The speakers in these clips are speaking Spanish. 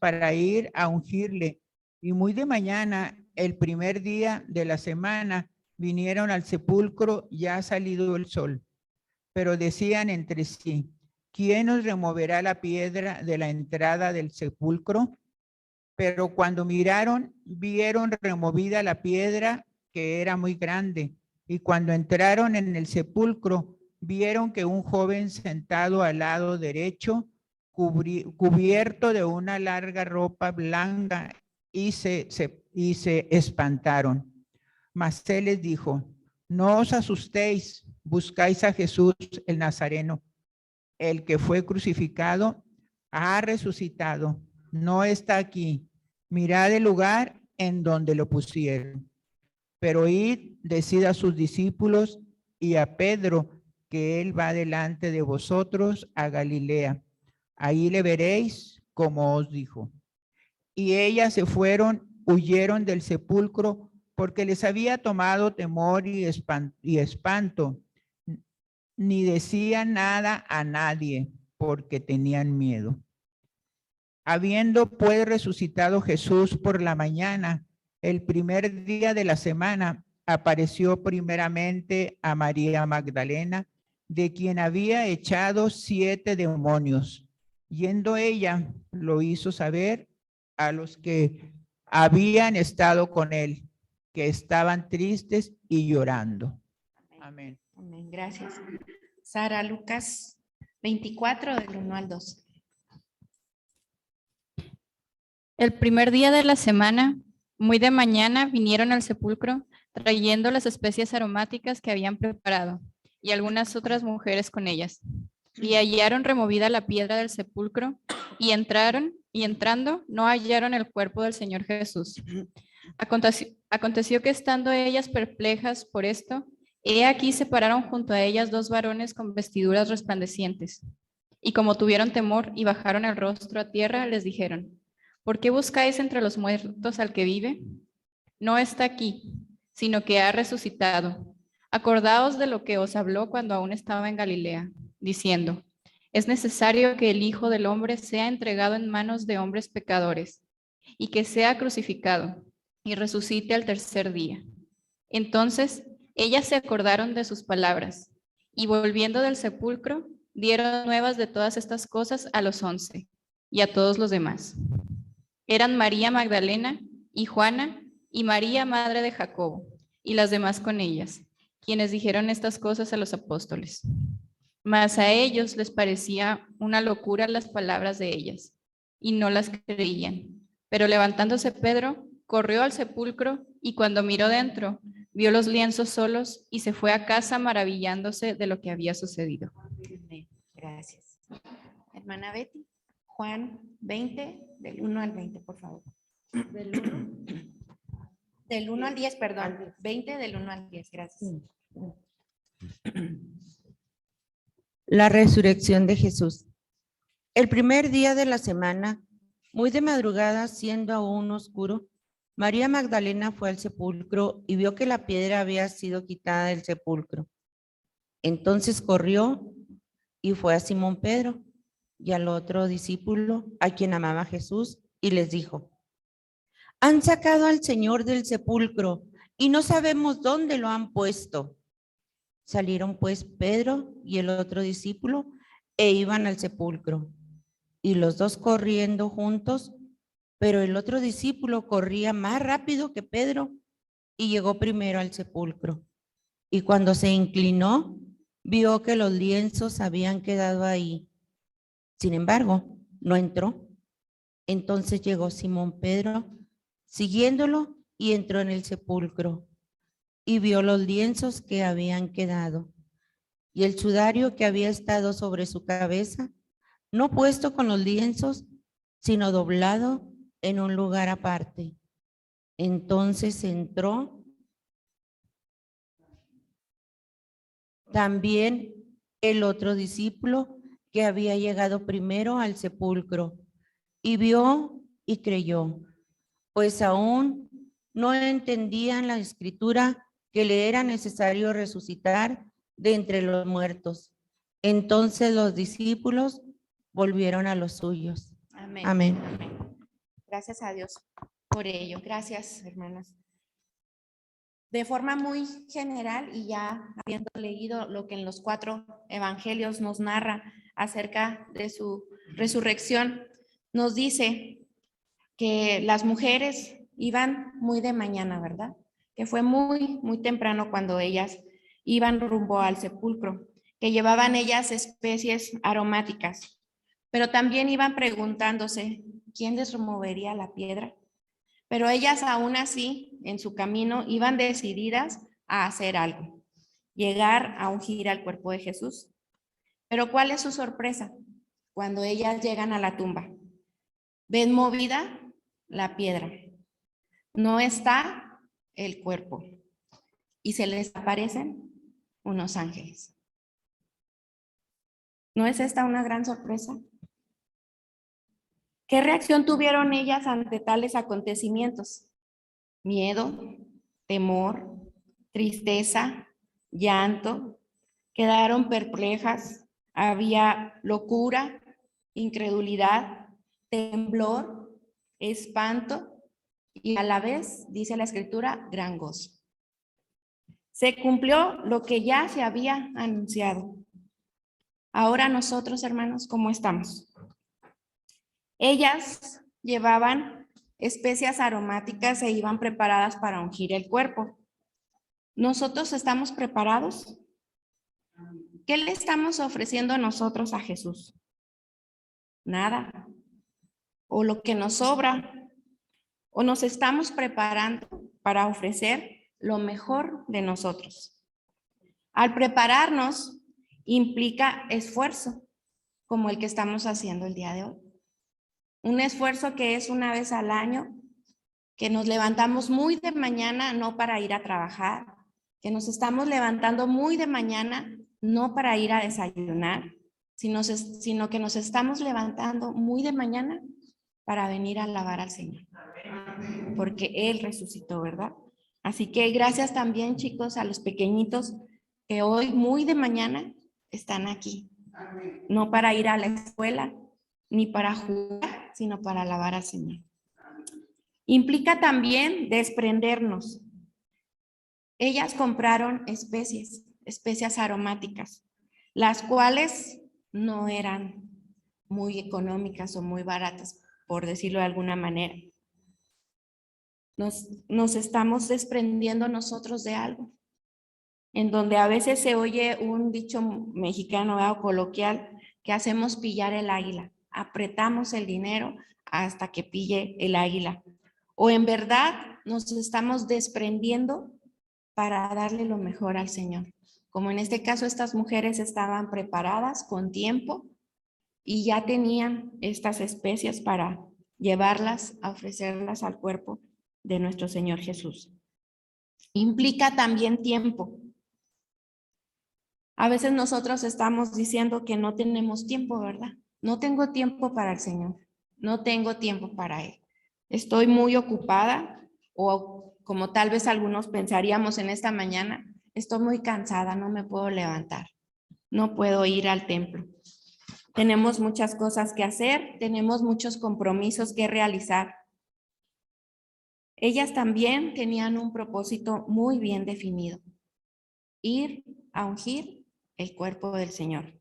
para ir a ungirle. Y muy de mañana, el primer día de la semana, vinieron al sepulcro ya salido el sol. Pero decían entre sí, ¿quién nos removerá la piedra de la entrada del sepulcro? Pero cuando miraron, vieron removida la piedra, que era muy grande. Y cuando entraron en el sepulcro, vieron que un joven sentado al lado derecho, cubierto de una larga ropa blanca, y se espantaron. Mas él les dijo, no os asustéis, buscáis a Jesús el Nazareno, el que fue crucificado, ha resucitado, no está aquí. Mirad el lugar en donde lo pusieron. Pero id, decid a sus discípulos y a Pedro que él va delante de vosotros a Galilea. Ahí le veréis como os dijo. Y ellas se fueron, huyeron del sepulcro porque les había tomado temor y espanto. Ni decían nada a nadie porque tenían miedo. Habiendo pues resucitado Jesús por la mañana, el primer día de la semana, apareció primeramente a María Magdalena, de quien había echado 7 demonios. Yendo ella, lo hizo saber a los que habían estado con él, que estaban tristes y llorando. Amén. Amén. Gracias. Sara, Lucas 24, del 1 al 2. El primer día de la semana, muy de mañana, vinieron al sepulcro trayendo las especias aromáticas que habían preparado y algunas otras mujeres con ellas. Y hallaron removida la piedra del sepulcro y entrando no hallaron el cuerpo del Señor Jesús. Aconteció que estando ellas perplejas por esto, he aquí se pararon junto a ellas 2 varones con vestiduras resplandecientes. Y como tuvieron temor y bajaron el rostro a tierra, les dijeron, ¿por qué buscáis entre los muertos al que vive? No está aquí, sino que ha resucitado. Acordaos de lo que os habló cuando aún estaba en Galilea, diciendo, es necesario que el Hijo del Hombre sea entregado en manos de hombres pecadores, y que sea crucificado, y resucite al tercer día. Entonces, ellas se acordaron de sus palabras, y volviendo del sepulcro, dieron nuevas de todas estas cosas a los 11, y a todos los demás. Eran María Magdalena y Juana y María, madre de Jacobo, y las demás con ellas, quienes dijeron estas cosas a los apóstoles. Mas a ellos les parecía una locura las palabras de ellas, y no las creían. Pero levantándose Pedro, corrió al sepulcro, y cuando miró dentro, vio los lienzos solos, y se fue a casa maravillándose de lo que había sucedido. Amén. Gracias. Hermana Betty, Juan 20, del 1 al 20, por favor. Del 1 al 10, perdón. 20 del 1 al 10, gracias. La resurrección de Jesús. El primer día de la semana, muy de madrugada, siendo aún oscuro, María Magdalena fue al sepulcro y vio que la piedra había sido quitada del sepulcro. Entonces corrió y fue a Simón Pedro y al otro discípulo, a quien amaba Jesús, y les dijo, han sacado al Señor del sepulcro y no sabemos dónde lo han puesto. Salieron pues Pedro y el otro discípulo e iban al sepulcro, y los 2 corriendo juntos, pero el otro discípulo corría más rápido que Pedro y llegó primero al sepulcro. Y cuando se inclinó, vio que los lienzos habían quedado ahí. Sin embargo, no entró. Entonces llegó Simón Pedro, siguiéndolo, y entró en el sepulcro. Y vio los lienzos que habían quedado, y el sudario que había estado sobre su cabeza, no puesto con los lienzos, sino doblado en un lugar aparte. Entonces entró también el otro discípulo que había llegado primero al sepulcro, y vio y creyó, pues aún no entendían la escritura que le era necesario resucitar de entre los muertos. Entonces los discípulos volvieron a los suyos. Amén. Amén. Amén. Gracias a Dios por ello. Gracias, hermanas. De forma muy general y ya habiendo leído lo que en los 4 evangelios nos narra acerca de su resurrección, nos dice que las mujeres iban muy de mañana, ¿verdad? Que fue muy, muy temprano cuando ellas iban rumbo al sepulcro, que llevaban ellas especies aromáticas, pero también iban preguntándose, ¿quién les removería la piedra? Pero ellas aún así, en su camino, iban decididas a hacer algo, llegar a ungir al cuerpo de Jesús. Pero ¿cuál es su sorpresa? Cuando ellas llegan a la tumba, ven movida la piedra, no está el cuerpo y se les aparecen unos ángeles. ¿No es esta una gran sorpresa? ¿Qué reacción tuvieron ellas ante tales acontecimientos? Miedo, temor, tristeza, llanto, quedaron perplejas, había locura, incredulidad, temblor, espanto y a la vez, dice la Escritura, gran gozo. Se cumplió lo que ya se había anunciado. Ahora nosotros, hermanos, ¿cómo estamos? Ellas llevaban especias aromáticas e iban preparadas para ungir el cuerpo. ¿Nosotros estamos preparados? ¿Qué le estamos ofreciendo nosotros a Jesús? Nada. O lo que nos sobra. O nos estamos preparando para ofrecer lo mejor de nosotros. Al prepararnos implica esfuerzo, como el que estamos haciendo el día de hoy. Un esfuerzo que es una vez al año, que nos levantamos muy de mañana, no para ir a trabajar, que nos estamos levantando muy de mañana, no para ir a desayunar, sino que nos estamos levantando muy de mañana para venir a alabar al Señor, porque Él resucitó, ¿verdad? Así que gracias también, chicos, a los pequeñitos que hoy muy de mañana están aquí, no para ir a la escuela, ni para jugar, sino para alabar al Señor. Implica también desprendernos. Ellas compraron especias aromáticas, las cuales no eran muy económicas o muy baratas, por decirlo de alguna manera. Nos estamos desprendiendo nosotros de algo, en donde a veces se oye un dicho mexicano o coloquial que hacemos pillar el águila, apretamos el dinero hasta que pille el águila. O en verdad nos estamos desprendiendo para darle lo mejor al Señor. Como en este caso estas mujeres estaban preparadas con tiempo y ya tenían estas especias para llevarlas, a ofrecerlas al cuerpo de nuestro Señor Jesús. Implica también tiempo. A veces nosotros estamos diciendo que no tenemos tiempo, ¿verdad? No tengo tiempo para el Señor, no tengo tiempo para Él. Estoy muy ocupada o como tal vez algunos pensaríamos en esta mañana, estoy muy cansada, no me puedo levantar, no puedo ir al templo. Tenemos muchas cosas que hacer, tenemos muchos compromisos que realizar. Ellas también tenían un propósito muy bien definido, ir a ungir el cuerpo del Señor.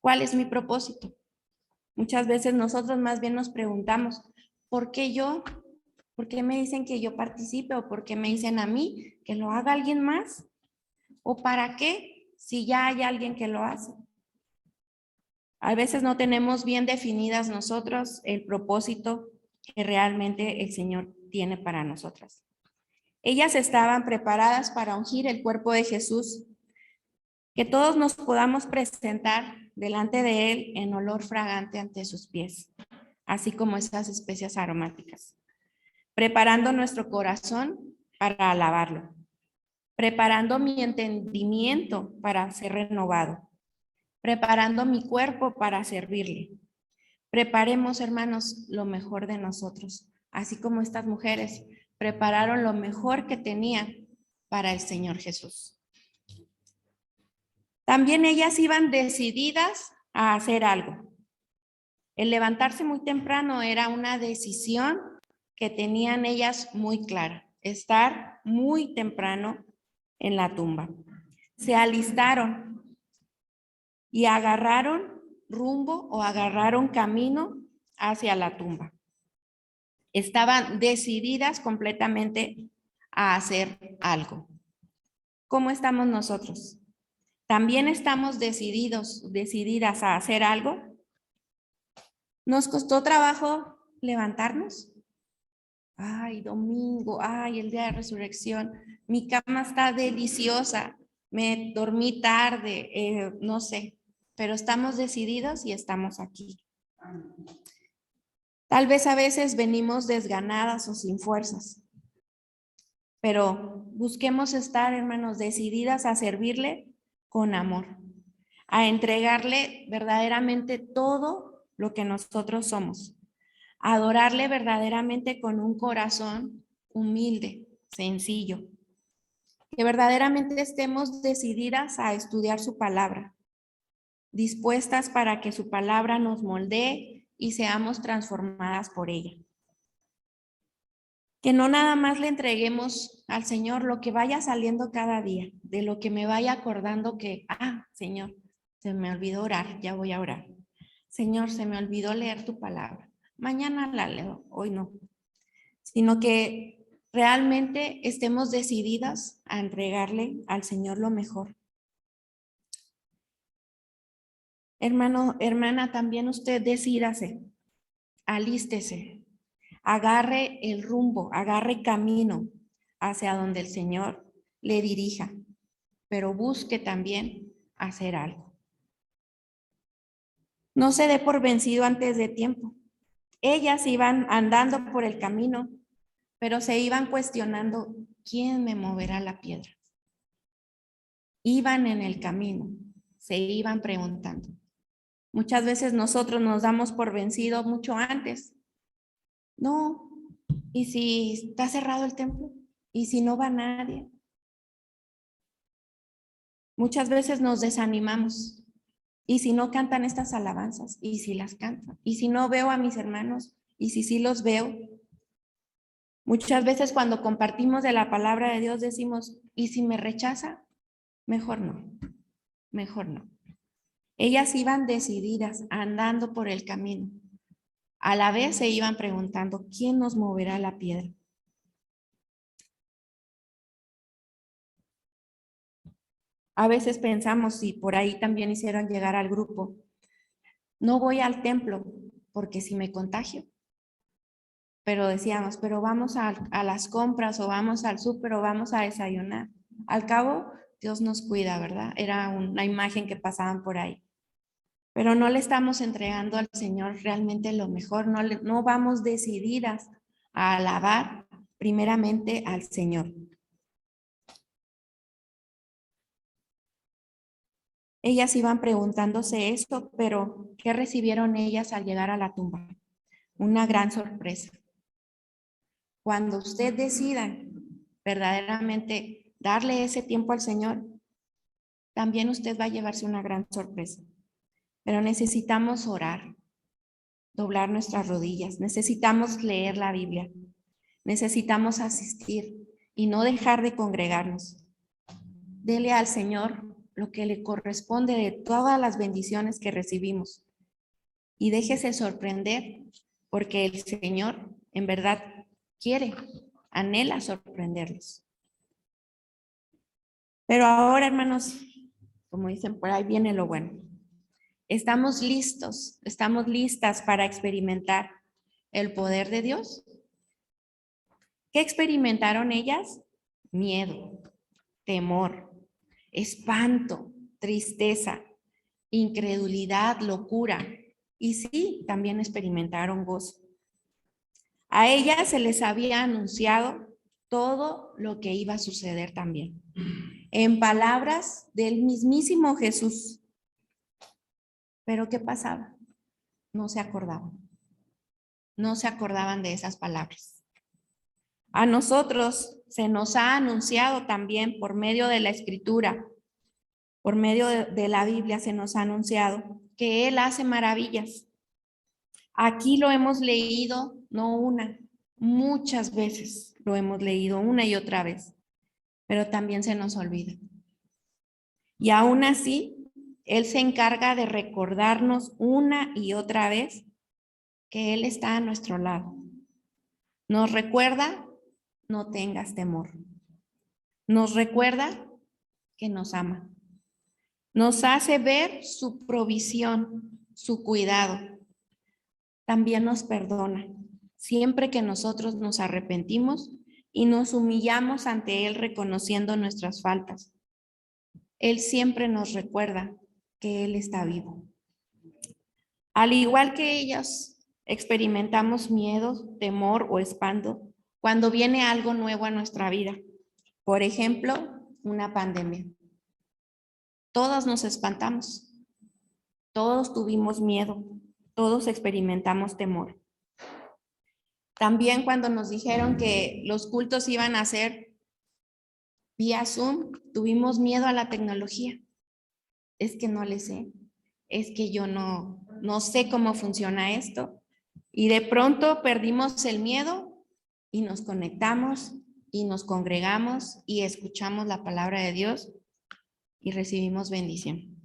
¿Cuál es mi propósito? Muchas veces nosotros más bien nos preguntamos, ¿por qué yo? ¿Por qué me dicen que yo participe o por qué me dicen a mí que lo haga alguien más? ¿O para qué si ya hay alguien que lo hace? A veces no tenemos bien definidas nosotros el propósito que realmente el Señor tiene para nosotras. Ellas estaban preparadas para ungir el cuerpo de Jesús, que todos nos podamos presentar delante de Él en olor fragante ante sus pies, así como esas especias aromáticas, preparando nuestro corazón para alabarlo, preparando mi entendimiento para ser renovado, preparando mi cuerpo para servirle. Preparemos, hermanos, lo mejor de nosotros, así como estas mujeres prepararon lo mejor que tenían para el Señor Jesús. También ellas iban decididas a hacer algo. El levantarse muy temprano era una decisión que tenían ellas muy clara, estar muy temprano en la tumba. Se alistaron y agarraron rumbo o agarraron camino hacia la tumba. Estaban decididas completamente a hacer algo. ¿Cómo estamos nosotros? ¿También estamos decididas a hacer algo? ¿Nos costó trabajo levantarnos? Ay, domingo, ay, el día de resurrección, mi cama está deliciosa, me dormí tarde, no sé, pero estamos decididos y estamos aquí. Tal vez a veces venimos desganadas o sin fuerzas, pero busquemos estar, hermanos, decididas a servirle con amor, a entregarle verdaderamente todo lo que nosotros somos, a adorarle verdaderamente con un corazón humilde, sencillo, que verdaderamente estemos decididas a estudiar su palabra, dispuestas para que su palabra nos moldee y seamos transformadas por ella. Que no nada más le entreguemos al Señor lo que vaya saliendo cada día, de lo que me vaya acordando que, Señor, se me olvidó orar, ya voy a orar. Señor, se me olvidó leer tu palabra. Mañana la leo, hoy no. Sino que realmente estemos decididas a entregarle al Señor lo mejor. Hermano, hermana, también usted decídase, alístese, agarre el rumbo, agarre camino hacia donde el Señor le dirija, pero busque también hacer algo. No se dé por vencido antes de tiempo. Ellas iban andando por el camino, pero se iban cuestionando, ¿quién me moverá la piedra? Iban en el camino, se iban preguntando. Muchas veces nosotros nos damos por vencido mucho antes. No, ¿y si está cerrado el templo? ¿Y si no va nadie? Muchas veces nos desanimamos. ¿Y si no cantan estas alabanzas? ¿Y si las cantan? ¿Y si no veo a mis hermanos? ¿Y si sí los veo? Muchas veces cuando compartimos de la palabra de Dios decimos, ¿y si me rechaza? Mejor no, mejor no. Ellas iban decididas, andando por el camino. A la vez se iban preguntando, ¿quién nos moverá la piedra? A veces pensamos, si por ahí también hicieron llegar al grupo, no voy al templo porque si me contagio. Pero decíamos, pero vamos a las compras o vamos al súper o vamos a desayunar. Al cabo, Dios nos cuida, ¿verdad? Era una imagen que pasaban por ahí. Pero no le estamos entregando al Señor realmente lo mejor, no vamos decididas a alabar primeramente al Señor. Ellas iban preguntándose esto, pero ¿qué recibieron ellas al llegar a la tumba? Una gran sorpresa. Cuando usted decida verdaderamente darle ese tiempo al Señor, también usted va a llevarse una gran sorpresa. Pero necesitamos orar, doblar nuestras rodillas, necesitamos leer la Biblia, necesitamos asistir y no dejar de congregarnos. Dele al Señor lo que le corresponde de todas las bendiciones que recibimos y déjese sorprender porque el Señor en verdad quiere, anhela sorprenderlos. Pero ahora, hermanos, como dicen por ahí, viene lo bueno. ¿Estamos listos? ¿Estamos listas para experimentar el poder de Dios? ¿Qué experimentaron ellas? Miedo, temor, espanto, tristeza, incredulidad, locura. Y sí, también experimentaron gozo. A ellas se les había anunciado todo lo que iba a suceder también. En palabras del mismísimo Jesús. Pero ¿qué pasaba? No se acordaban. No se acordaban de esas palabras. A nosotros se nos ha anunciado también por medio de la Escritura, por medio de la Biblia se nos ha anunciado que Él hace maravillas. Aquí lo hemos leído, no una, muchas veces lo hemos leído una y otra vez, pero también se nos olvida. Y aún así, Él se encarga de recordarnos una y otra vez que Él está a nuestro lado. Nos recuerda, no tengas temor. Nos recuerda que nos ama. Nos hace ver su provisión, su cuidado. También nos perdona siempre que nosotros nos arrepentimos y nos humillamos ante Él reconociendo nuestras faltas. Él siempre nos recuerda que Él está vivo. Al igual que ellos, experimentamos miedo, temor o espanto cuando viene algo nuevo a nuestra vida. Por ejemplo, una pandemia. Todos nos espantamos. Todos tuvimos miedo. Todos experimentamos temor. También cuando nos dijeron que los cultos iban a ser vía Zoom, tuvimos miedo a la tecnología. Es que no le sé. Es que yo no sé cómo funciona esto. Y de pronto perdimos el miedo y nos conectamos y nos congregamos y escuchamos la palabra de Dios y recibimos bendición.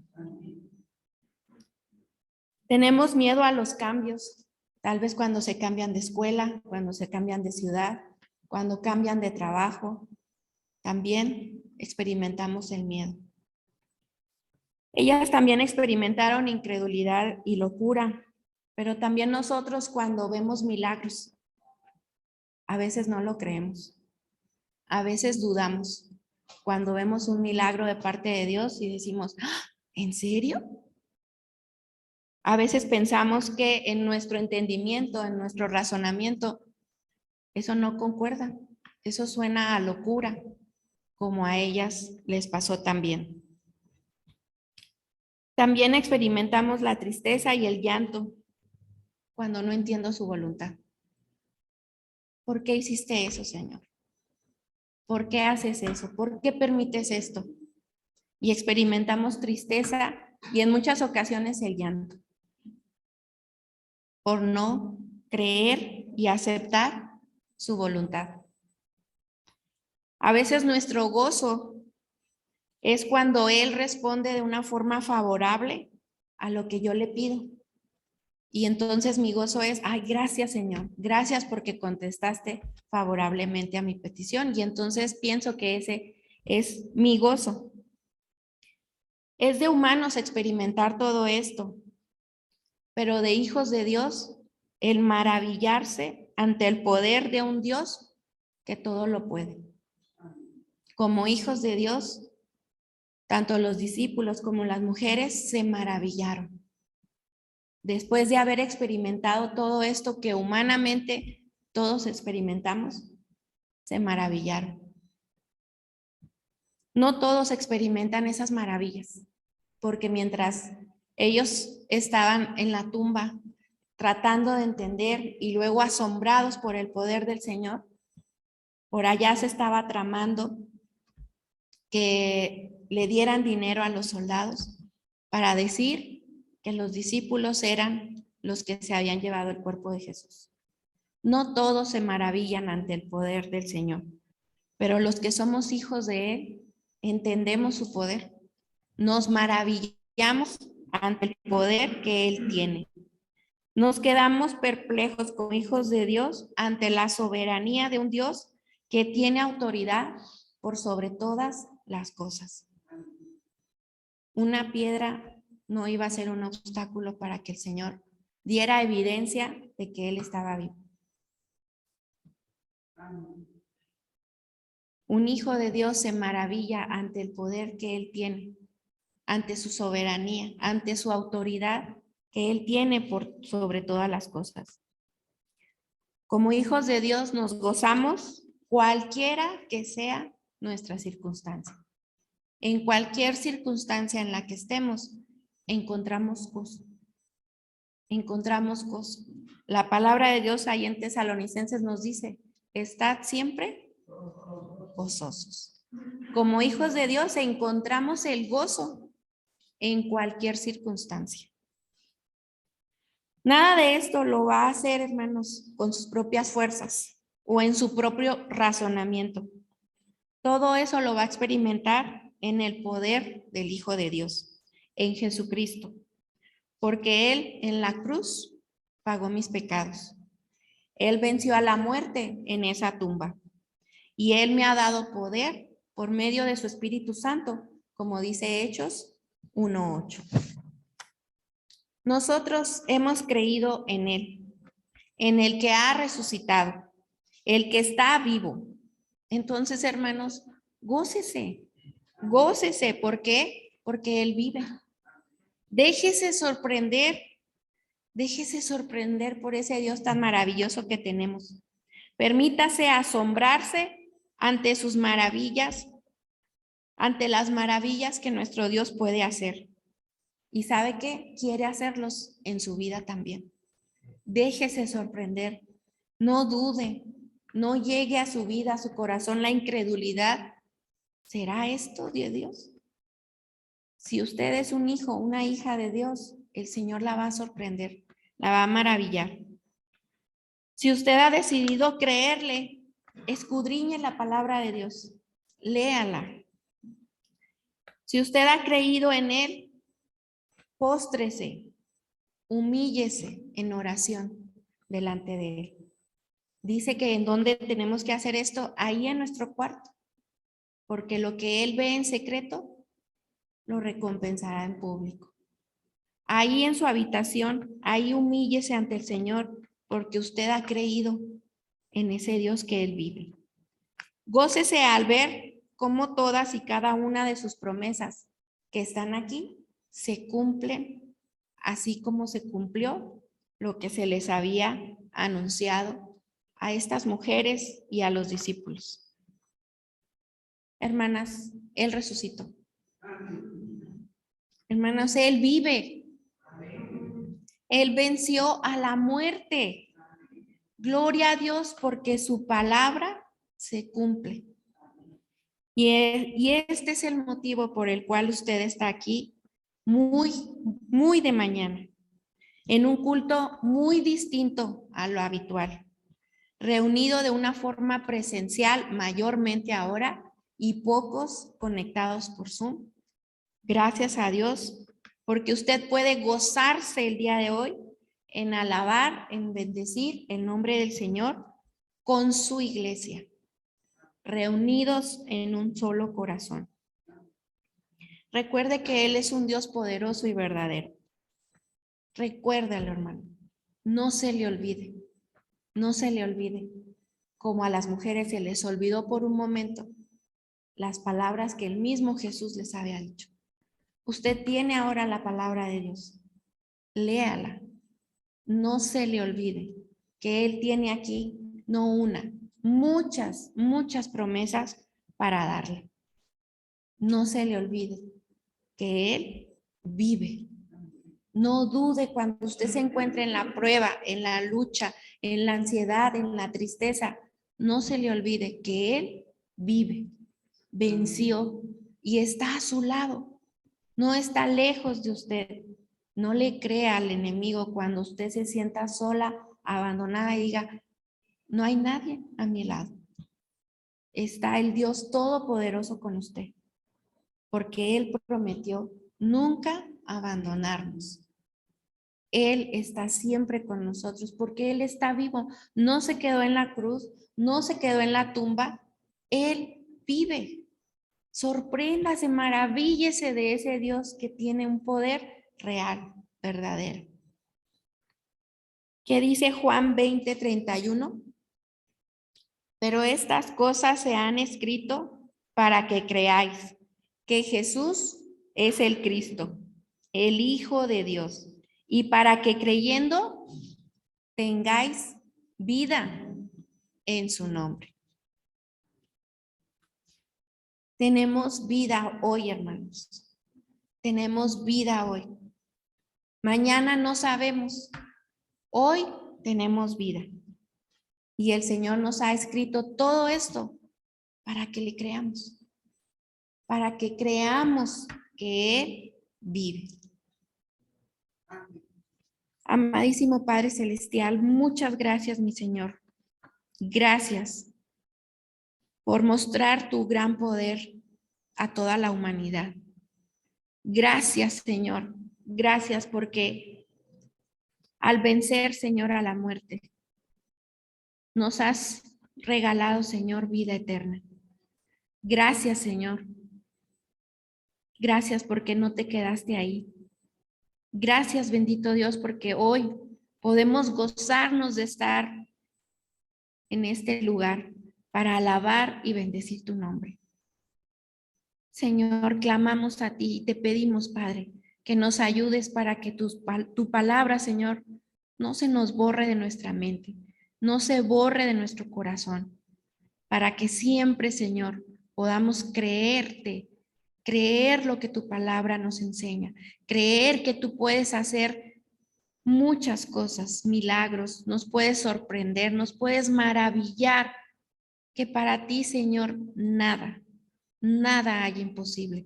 Tenemos miedo a los cambios, tal vez cuando se cambian de escuela, cuando se cambian de ciudad, cuando cambian de trabajo, también experimentamos el miedo. Ellas también experimentaron incredulidad y locura, pero también nosotros cuando vemos milagros, a veces no lo creemos, a veces dudamos. Cuando vemos un milagro de parte de Dios y decimos, ¿en serio? A veces pensamos que en nuestro entendimiento, en nuestro razonamiento, eso no concuerda, eso suena a locura, como a ellas les pasó también. También experimentamos la tristeza y el llanto cuando no entiendo su voluntad. ¿Por qué hiciste eso, Señor? ¿Por qué haces eso? ¿Por qué permites esto? Y experimentamos tristeza y en muchas ocasiones el llanto por no creer y aceptar su voluntad. A veces nuestro gozo es cuando Él responde de una forma favorable a lo que yo le pido. Y entonces mi gozo es, ay, gracias Señor, gracias porque contestaste favorablemente a mi petición. Y entonces pienso que ese es mi gozo. Es de humanos experimentar todo esto, pero de hijos de Dios, el maravillarse ante el poder de un Dios que todo lo puede. Como hijos de Dios, tanto los discípulos como las mujeres se maravillaron. Después de haber experimentado todo esto que humanamente todos experimentamos, se maravillaron. No todos experimentan esas maravillas, porque mientras ellos estaban en la tumba tratando de entender y luego asombrados por el poder del Señor, por allá se estaba tramando que le dieran dinero a los soldados para decir que los discípulos eran los que se habían llevado el cuerpo de Jesús. No todos se maravillan ante el poder del Señor, pero los que somos hijos de Él entendemos su poder. Nos maravillamos ante el poder que Él tiene. Nos quedamos perplejos como hijos de Dios ante la soberanía de un Dios que tiene autoridad por sobre todas las cosas. Una piedra no iba a ser un obstáculo para que el Señor diera evidencia de que Él estaba vivo. Un hijo de Dios se maravilla ante el poder que Él tiene, ante su soberanía, ante su autoridad que Él tiene por sobre todas las cosas. Como hijos de Dios nos gozamos cualquiera que sea nuestra circunstancia. En cualquier circunstancia en la que estemos, encontramos gozo. Encontramos gozo. La palabra de Dios ahí en Tesalonicenses nos dice, estad siempre gozosos. Como hijos de Dios encontramos el gozo en cualquier circunstancia. Nada de esto lo va a hacer, hermanos, con sus propias fuerzas o en su propio razonamiento. Todo eso lo va a experimentar en el poder del Hijo de Dios, en Jesucristo, porque Él en la cruz pagó mis pecados. Él venció a la muerte en esa tumba y Él me ha dado poder por medio de su Espíritu Santo, como dice Hechos 1:8. Nosotros hemos creído en Él, en el que ha resucitado, el que está vivo. Entonces, hermanos, gócese, gócese. ¿Por qué? Porque Él vive. Déjese sorprender por ese Dios tan maravilloso que tenemos. Permítase asombrarse ante sus maravillas, ante las maravillas que nuestro Dios puede hacer. ¿Y sabe qué? Quiere hacerlos en su vida también. Déjese sorprender. No dude. No llegue a su vida, a su corazón, la incredulidad. ¿Será esto de Dios? Si usted es un hijo, una hija de Dios, el Señor la va a sorprender, la va a maravillar. Si usted ha decidido creerle, escudriñe la palabra de Dios, léala. Si usted ha creído en Él, póstrese, humíllese en oración delante de Él. Dice que en dónde tenemos que hacer esto, ahí en nuestro cuarto, porque lo que Él ve en secreto, lo recompensará en público. Ahí en su habitación, ahí humíllese ante el Señor, porque usted ha creído en ese Dios que Él vive. Gócese al ver cómo todas y cada una de sus promesas que están aquí se cumplen, así como se cumplió lo que se les había anunciado a estas mujeres y a los discípulos. Hermanas, Él resucitó. Hermanos, Él vive. Él venció a la muerte. Gloria a Dios porque su palabra se cumple. Y este es el motivo por el cual usted está aquí muy de mañana, en un culto muy distinto a lo habitual, reunido de una forma presencial mayormente ahora y pocos conectados por Zoom. Gracias a Dios, porque usted puede gozarse el día de hoy en alabar, en bendecir el nombre del Señor con su iglesia, reunidos en un solo corazón. Recuerde que Él es un Dios poderoso y verdadero. Recuérdalo, hermano. No se le olvide. No se le olvide. Como a las mujeres se les olvidó por un momento las palabras que el mismo Jesús les había dicho. Usted tiene ahora la palabra de Dios. Léala. No se le olvide que Él tiene aquí no una, muchas promesas para darle. No se le olvide que Él vive. No dude cuando usted se encuentre en la prueba, en la lucha, en la ansiedad, en la tristeza. No se le olvide que Él vive, venció y está a su lado. No está lejos de usted. No le crea al enemigo cuando usted se sienta sola, abandonada y diga, no hay nadie a mi lado. Está el Dios Todopoderoso con usted, porque Él prometió nunca abandonarnos. Él está siempre con nosotros porque Él está vivo. No se quedó en la cruz, no se quedó en la tumba. Él vive. Sorpréndase, maravíllese de ese Dios que tiene un poder real, verdadero. ¿Qué dice Juan 20:31? Pero estas cosas se han escrito para que creáis que Jesús es el Cristo, el Hijo de Dios, y para que creyendo tengáis vida en su nombre. Tenemos vida hoy, hermanos. Tenemos vida hoy. Mañana no sabemos. Hoy tenemos vida. Y el Señor nos ha escrito todo esto para que le creamos. Para que creamos que Él vive. Amadísimo Padre Celestial, muchas gracias, mi Señor. Gracias por mostrar tu gran poder a toda la humanidad. Gracias, Señor. Gracias porque al vencer, Señor, a la muerte, nos has regalado, Señor, vida eterna. Gracias, Señor. Gracias porque no te quedaste ahí. Gracias, bendito Dios, porque hoy podemos gozarnos de estar en este lugar para alabar y bendecir tu nombre. Señor, clamamos a ti y te pedimos, Padre, que nos ayudes para que tu palabra, Señor, no se nos borre de nuestra mente, no se borre de nuestro corazón, para que siempre, Señor, podamos creerte, creer lo que tu palabra nos enseña, creer que tú puedes hacer muchas cosas, milagros, nos puedes sorprender, nos puedes maravillar, que para ti, Señor, nada hay imposible.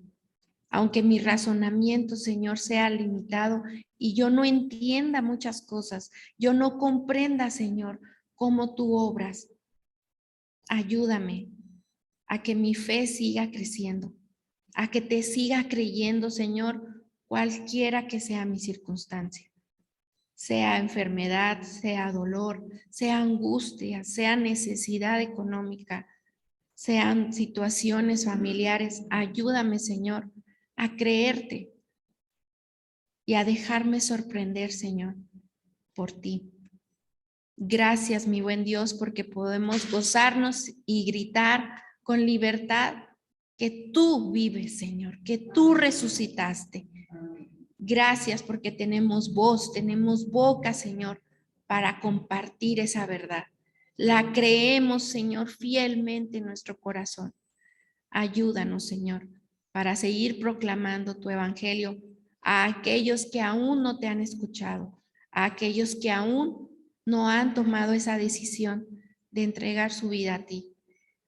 Aunque mi razonamiento, Señor, sea limitado y yo no entienda muchas cosas, yo no comprenda, Señor, cómo tú obras, ayúdame a que mi fe siga creciendo, a que te siga creyendo, Señor, cualquiera que sea mi circunstancia. Sea enfermedad, sea dolor, sea angustia, sea necesidad económica, sean situaciones familiares, ayúdame, Señor, a creerte y a dejarme sorprender, Señor, por ti. Gracias, mi buen Dios, porque podemos gozarnos y gritar con libertad que tú vives, Señor, que tú resucitaste. Gracias porque tenemos voz, tenemos boca, Señor, para compartir esa verdad. La creemos, Señor, fielmente en nuestro corazón. Ayúdanos, Señor, para seguir proclamando tu evangelio a aquellos que aún no te han escuchado, a aquellos que aún no han tomado esa decisión de entregar su vida a ti.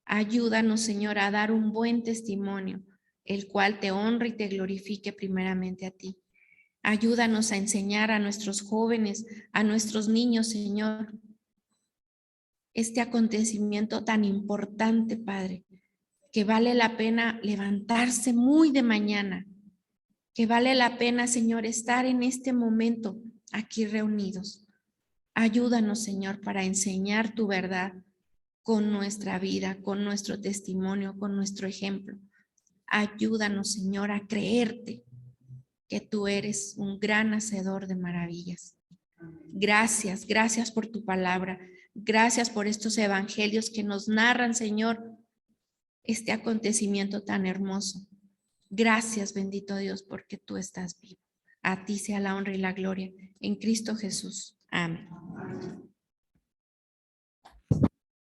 Ayúdanos, Señor, a dar un buen testimonio, el cual te honre y te glorifique primeramente a ti. Ayúdanos a enseñar a nuestros jóvenes, a nuestros niños, Señor, este acontecimiento tan importante, Padre, que vale la pena levantarse muy de mañana, que vale la pena, Señor, estar en este momento aquí reunidos. Ayúdanos, Señor, para enseñar tu verdad con nuestra vida, con nuestro testimonio, con nuestro ejemplo. Ayúdanos, Señor, a creerte que tú eres un gran hacedor de maravillas. Gracias, gracias por tu palabra. Gracias por estos evangelios que nos narran, Señor, este acontecimiento tan hermoso. Gracias, bendito Dios, porque tú estás vivo. A ti sea la honra y la gloria en Cristo Jesús. Amén.